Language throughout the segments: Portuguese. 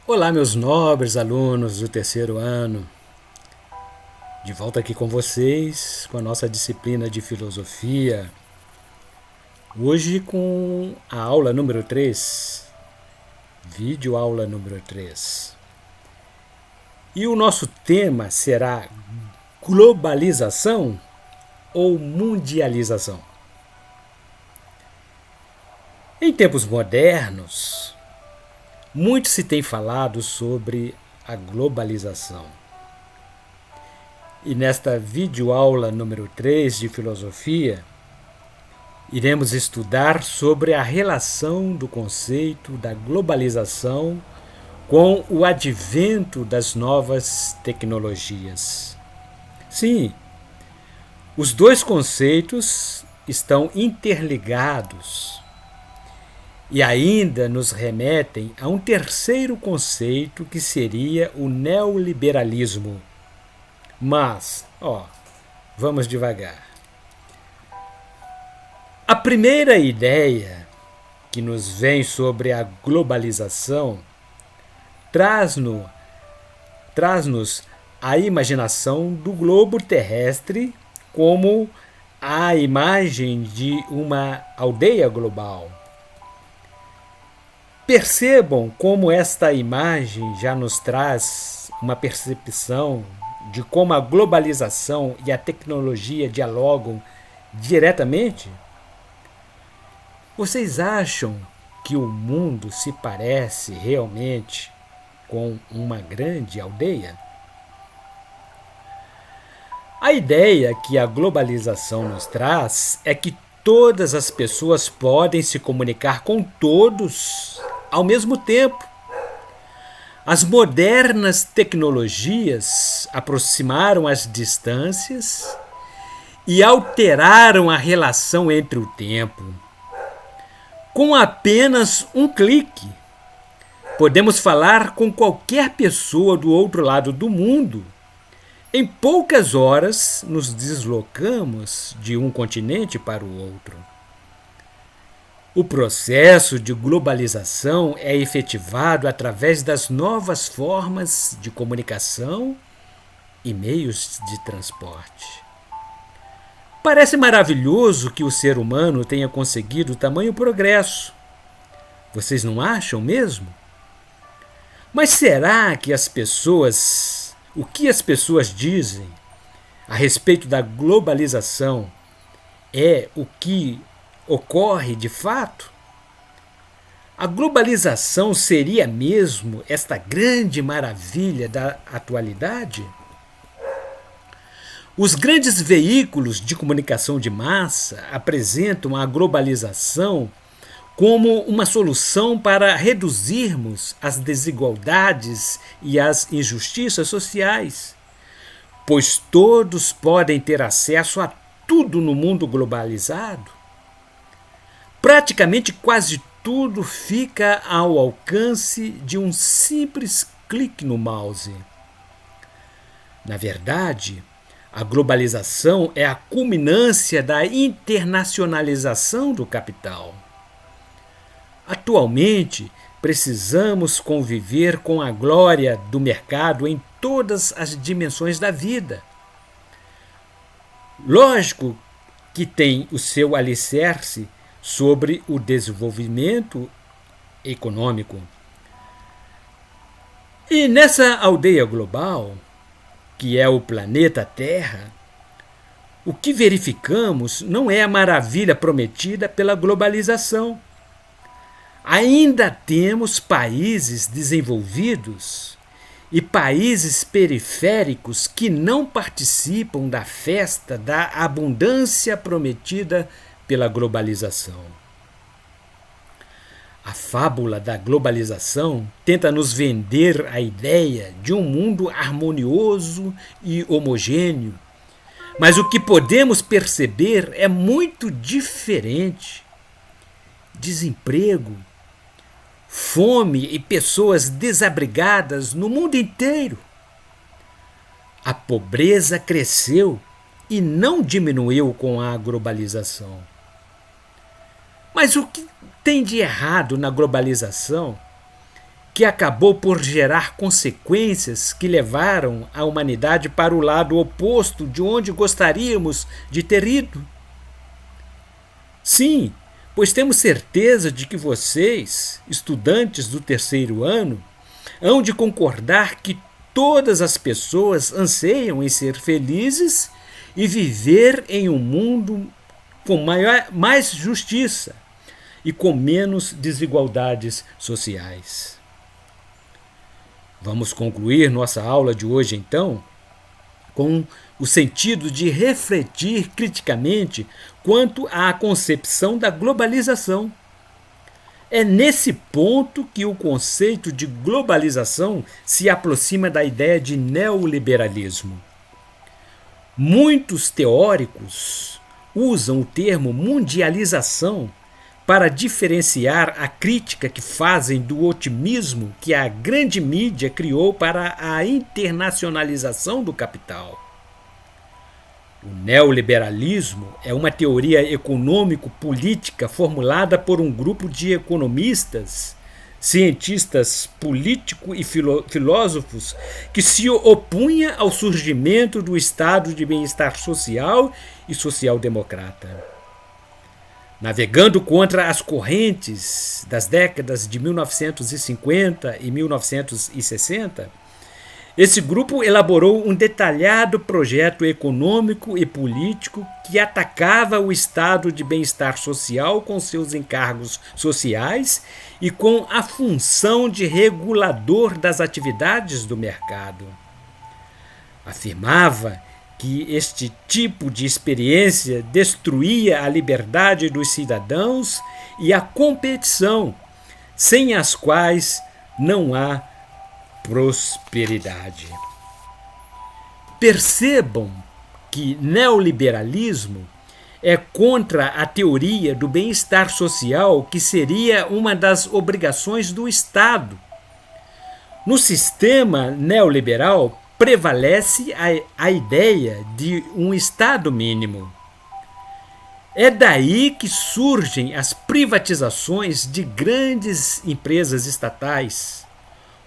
Olá, meus nobres alunos do terceiro ano. De volta aqui com vocês com a nossa disciplina de filosofia. Hoje com a aula número 3, vídeo aula número 3. E o nosso tema será globalização ou mundialização. Em tempos modernos, muito se tem falado sobre a globalização. E nesta videoaula número 3 de filosofia, iremos estudar sobre a relação do conceito da globalização com o advento das novas tecnologias. Sim, os dois conceitos estão interligados e ainda nos remetem a um terceiro conceito que seria o neoliberalismo. Mas, vamos devagar. A primeira ideia que nos vem sobre a globalização traz-nos a imaginação do globo terrestre como a imagem de uma aldeia global. Percebam como esta imagem já nos traz uma percepção de como a globalização e a tecnologia dialogam diretamente? Vocês acham que o mundo se parece realmente com uma grande aldeia? A ideia que a globalização nos traz é que todas as pessoas podem se comunicar com todos ao mesmo tempo. As modernas tecnologias aproximaram as distâncias e alteraram a relação entre o tempo. Com apenas um clique, podemos falar com qualquer pessoa do outro lado do mundo. Em poucas horas, nos deslocamos de um continente para o outro. O processo de globalização é efetivado através das novas formas de comunicação e meios de transporte. Parece maravilhoso que o ser humano tenha conseguido tamanho progresso. Vocês não acham mesmo? Mas será que o que as pessoas dizem a respeito da globalização é o que ocorre de fato? A globalização seria mesmo esta grande maravilha da atualidade? Os grandes veículos de comunicação de massa apresentam a globalização como uma solução para reduzirmos as desigualdades e as injustiças sociais, pois todos podem ter acesso a tudo no mundo globalizado. Praticamente quase tudo fica ao alcance de um simples clique no mouse. Na verdade, a globalização é a culminância da internacionalização do capital. Atualmente, precisamos conviver com a glória do mercado em todas as dimensões da vida. Lógico que tem o seu alicerce sobre o desenvolvimento econômico. E nessa aldeia global, que é o planeta Terra, o que verificamos não é a maravilha prometida pela globalização. Ainda temos países desenvolvidos e países periféricos que não participam da festa da abundância prometida pela globalização. A fábula da globalização tenta nos vender a ideia de um mundo harmonioso e homogêneo, mas o que podemos perceber é muito diferente. Desemprego, fome e pessoas desabrigadas no mundo inteiro. A pobreza cresceu e não diminuiu com a globalização. Mas o que tem de errado na globalização que acabou por gerar consequências que levaram a humanidade para o lado oposto de onde gostaríamos de ter ido? Sim, pois temos certeza de que vocês, estudantes do terceiro ano, hão de concordar que todas as pessoas anseiam em ser felizes e viver em um mundo com mais justiça e com menos desigualdades sociais. Vamos concluir nossa aula de hoje, então, com o sentido de refletir criticamente quanto à concepção da globalização. É nesse ponto que o conceito de globalização se aproxima da ideia de neoliberalismo. Muitos teóricos usam o termo mundialização para diferenciar a crítica que fazem do otimismo que a grande mídia criou para a internacionalização do capital. O neoliberalismo é uma teoria econômico-política formulada por um grupo de economistas, cientistas políticos e filósofos que se opunha ao surgimento do estado de bem-estar social e social-democrata. Navegando contra as correntes das décadas de 1950 e 1960, esse grupo elaborou um detalhado projeto econômico e político que atacava o estado de bem-estar social com seus encargos sociais e com a função de regulador das atividades do mercado. Afirmava que este tipo de experiência destruía a liberdade dos cidadãos e a competição, sem as quais não há prosperidade. Percebam que neoliberalismo é contra a teoria do bem-estar social, que seria uma das obrigações do Estado. No sistema neoliberal, prevalece a ideia de um Estado mínimo. É daí que surgem as privatizações de grandes empresas estatais.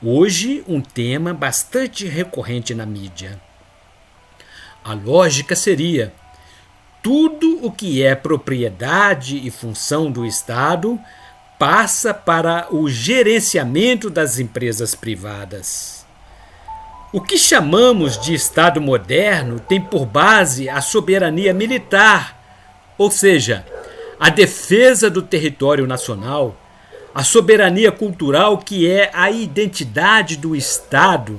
Hoje, um tema bastante recorrente na mídia. A lógica seria: tudo o que é propriedade e função do Estado passa para o gerenciamento das empresas privadas. O que chamamos de Estado moderno tem por base a soberania militar, ou seja, a defesa do território nacional, a soberania cultural, que é a identidade do Estado,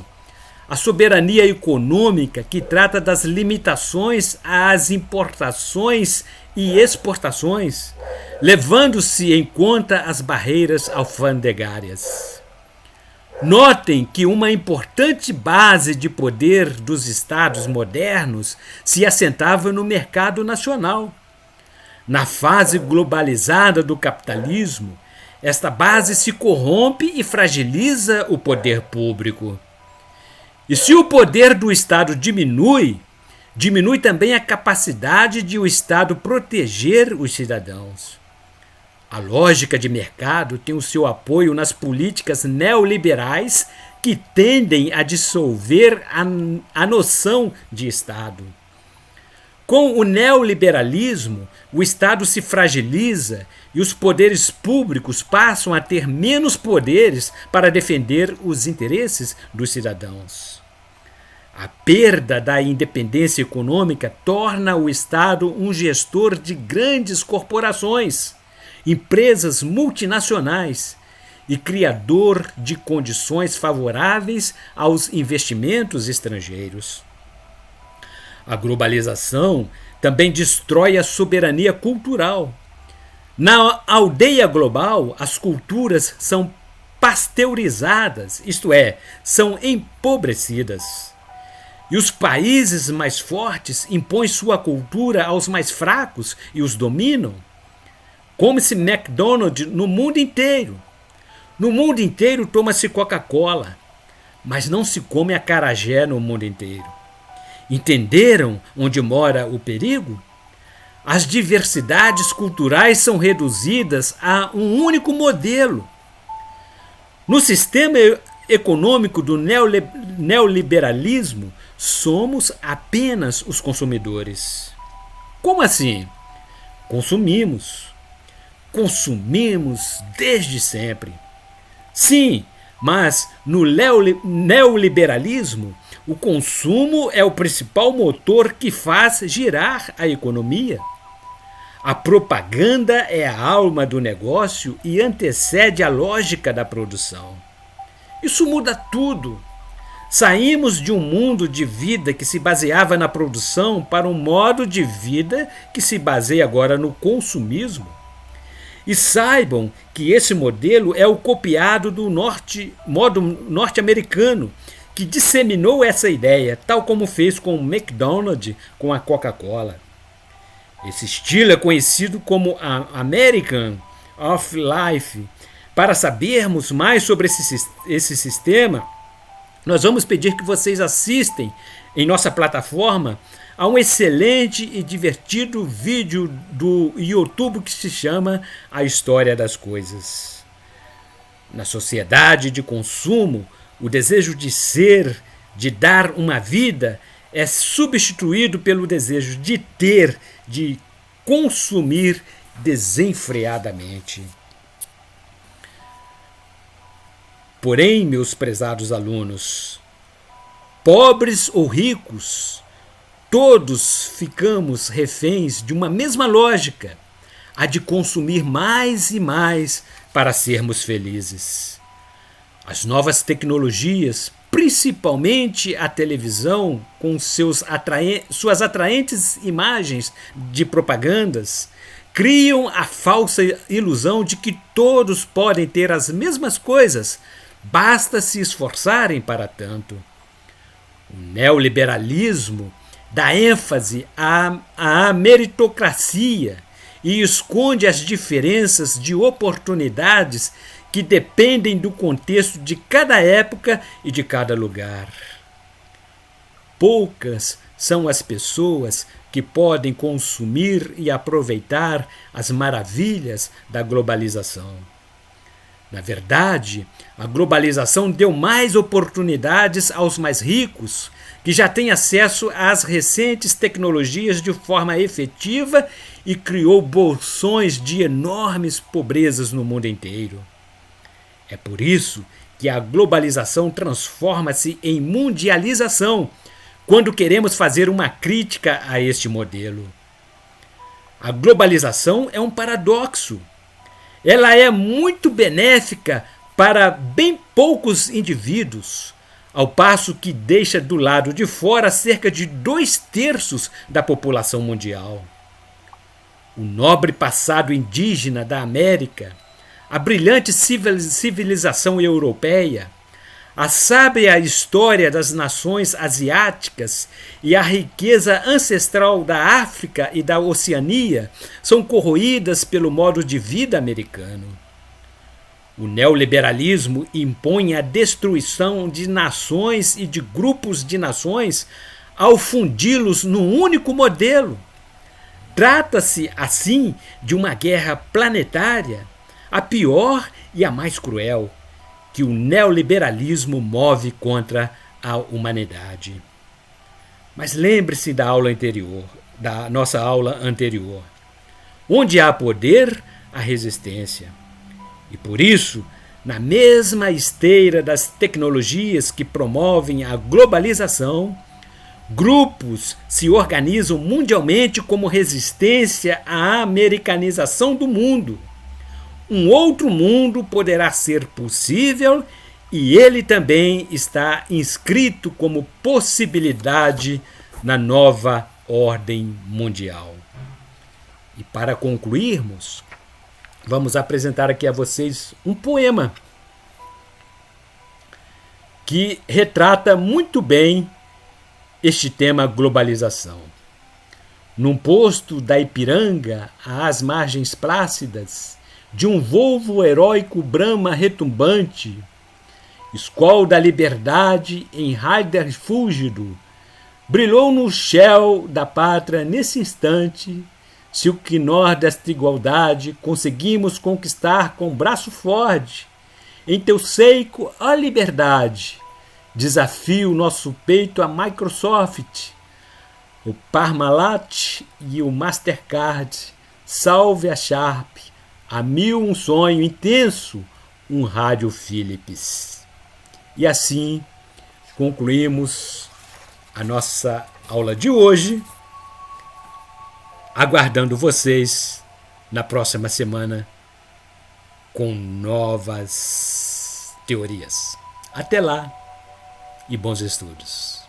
a soberania econômica, que trata das limitações às importações e exportações, levando-se em conta as barreiras alfandegárias. Notem que uma importante base de poder dos Estados modernos se assentava no mercado nacional. Na fase globalizada do capitalismo, esta base se corrompe e fragiliza o poder público. E se o poder do Estado diminui, diminui também a capacidade de o Estado proteger os cidadãos. A lógica de mercado tem o seu apoio nas políticas neoliberais que tendem a dissolver a noção de Estado. Com o neoliberalismo, o Estado se fragiliza e os poderes públicos passam a ter menos poderes para defender os interesses dos cidadãos. A perda da independência econômica torna o Estado um gestor de grandes corporações, empresas multinacionais e criador de condições favoráveis aos investimentos estrangeiros. A globalização também destrói a soberania cultural. Na aldeia global, as culturas são pasteurizadas, isto é, são empobrecidas. E os países mais fortes impõem sua cultura aos mais fracos e os dominam. Come-se McDonald's no mundo inteiro. No mundo inteiro toma-se Coca-Cola, mas não se come acarajé no mundo inteiro. Entenderam onde mora o perigo? As diversidades culturais são reduzidas a um único modelo. No sistema econômico do neoliberalismo, somos apenas os consumidores. Como assim? Consumimos. Consumimos desde sempre. Sim, mas no neoliberalismo, o consumo é o principal motor que faz girar a economia. A propaganda é a alma do negócio e antecede a lógica da produção. Isso muda tudo. Saímos de um mundo de vida que se baseava na produção para um modo de vida que se baseia agora no consumismo. E saibam que esse modelo é o copiado do modo norte-americano, que disseminou essa ideia, tal como fez com o McDonald's com a Coca-Cola. Esse estilo é conhecido como a American of Life. Para sabermos mais sobre esse sistema, nós vamos pedir que vocês assistem em nossa plataforma a um excelente e divertido vídeo do YouTube que se chama A História das Coisas. Na sociedade de consumo, o desejo de ser, de dar uma vida, é substituído pelo desejo de ter, de consumir desenfreadamente. Porém, meus prezados alunos, pobres ou ricos, todos ficamos reféns de uma mesma lógica, a de consumir mais e mais para sermos felizes. As novas tecnologias, principalmente a televisão, com suas atraentes imagens de propagandas, criam a falsa ilusão de que todos podem ter as mesmas coisas, basta se esforçarem para tanto. O neoliberalismo dá ênfase à meritocracia e esconde as diferenças de oportunidades que dependem do contexto de cada época e de cada lugar. Poucas são as pessoas que podem consumir e aproveitar as maravilhas da globalização. Na verdade, a globalização deu mais oportunidades aos mais ricos, que já têm acesso às recentes tecnologias de forma efetiva e criou bolsões de enormes pobrezas no mundo inteiro. É por isso que a globalização transforma-se em mundialização, quando queremos fazer uma crítica a este modelo. A globalização é um paradoxo. Ela é muito benéfica para bem poucos indivíduos, ao passo que deixa do lado de fora cerca de 2/3 da população mundial. O nobre passado indígena da América, a brilhante civilização europeia, a sábia história das nações asiáticas e a riqueza ancestral da África e da Oceania são corroídas pelo modo de vida americano. O neoliberalismo impõe a destruição de nações e de grupos de nações ao fundi-los num único modelo. Trata-se, assim, de uma guerra planetária, a pior e a mais cruel, que o neoliberalismo move contra a humanidade. Mas lembre-se da nossa aula anterior. Onde há poder, há resistência. E por isso, na mesma esteira das tecnologias que promovem a globalização, grupos se organizam mundialmente como resistência à americanização do mundo. Um outro mundo poderá ser possível e ele também está inscrito como possibilidade na nova ordem mundial. E para concluirmos, vamos apresentar aqui a vocês um poema que retrata muito bem este tema globalização. Num posto da Ipiranga, às margens plácidas, de um volvo heróico brama retumbante, escol da liberdade em raider fúlgido, brilhou no céu da pátria nesse instante, se o nós desta igualdade conseguimos conquistar com braço forte, Em teu seio a liberdade. Desafio nosso peito a Microsoft, o Parmalat e o Mastercard. Salve a Sharp, a mil um sonho intenso, um rádio Philips. E assim concluímos a nossa aula de hoje, aguardando vocês na próxima semana com novas teorias. Até lá e bons estudos.